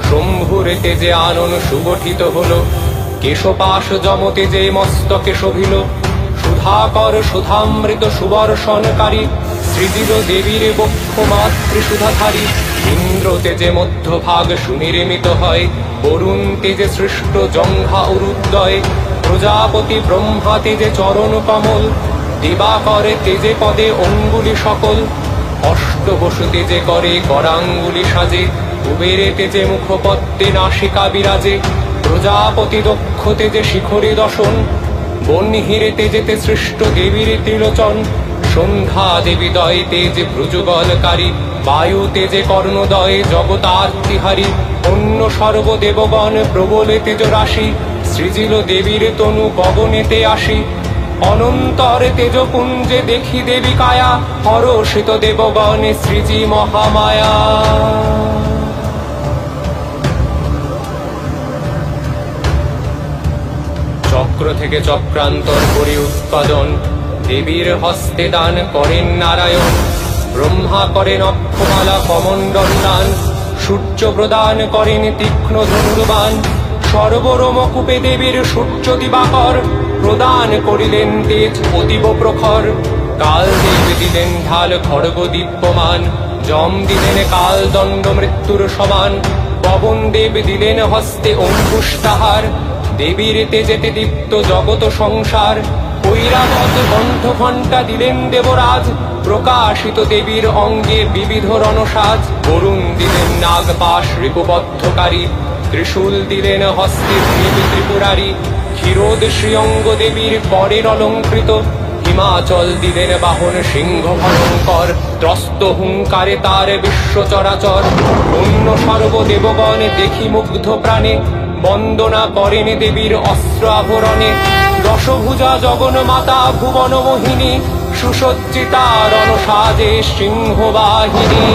শম্ভুর তেজে আনন সুগঠিত হল, কেশপাশ যমতে যে মস্তকে শোভিল। সুধাকর সুধামৃত সুবর্ষণকারী, সৃজিল দেবীর বক্ষ মাতৃসুধাধারী। ইন্দ্র তেজে মধ্যভাগ সুনির্মিত হয়, বরুণ তেজে সৃষ্ট জঙ্ঘা উরুদ্বয়। প্রজাপতি ব্রহ্মা তেজে চরণ কমল, দিবাকর তেজে পদে অঙ্গুলি সকল। অষ্টবসু তেজে করে করাঙ্গুলি সাজে, কুবেরে তেজে মুখপদ্মে নাসিকা বিরাজে। প্রজাপতি দক্ষ তেজে শিখরে দশন, বহ্নিহিরে তেজেতে সৃষ্ট দেবীর ত্রিলোচন। সন্ধ্যা দেবী দয় তেজে ভ্রুযুগলকারী, বায়ু তেজে কর্ণদয় জগতার্তিহারী। অন্য সর্বদেবগণ প্রবলে তেজ রাশি, সৃজিল দেবীর তনু গগনেতে আসি। অনন্তর তেজপুঞ্জে দেখি দেবী কায়া, হরষিত দেবগণে সৃজি মহামায়া। চক্র থেকে চক্রান্তর করি উৎপাদন, দেবীর হস্তে দান করেন নারায়ণ। ব্রহ্মা করেন অক্ষমালা কমণ্ডল দান, সূর্য প্রদান করেন তীক্ষ্ণ ধনুর্বাণ। সর্বরোমকূপে দেবীর সূর্য দিবাকর, প্রদান করিলেন তেজ অতীব প্রখর। কাল দেব দিলেন ঢাল খড়গ দীপ্যমান, যম দিলেন কাল দণ্ড মৃত্যুর সমান। পবন দেব দিলেন হস্তে অঙ্কুশ তাহার, দেবীর তেজেতে দীপ্ত জগত সংসার। ঐরাবত কণ্ঠ ঘণ্টা দিলেন দেবরাজ, প্রকাশিত দেবীর অঙ্গে বিবিধ রণসাজ। বরুণ দিলেন নাগপাশ রিপুবদ্ধকারী, ত্রিশূল দিলেন হস্তে দেবী ত্রিপুরারী। ক্ষীরোদ শ্রীঅঙ্গ দেবীর করের অলঙ্কৃত, হিমাচল দিলেন বাহন সিংহ ভয়ঙ্কর। ত্রস্ত হুঙ্কারে তার বিশ্ব চরাচর, অন্য সর্বদেবগণ দেখি মুগ্ধ প্রাণে। বন্দনা করেন দেবীর অস্ত্র আভরণে, দশভুজা জগন মাতা ভুবন মোহিনী। সুসজ্জিতা রণসাজে সিংহবাহিনী।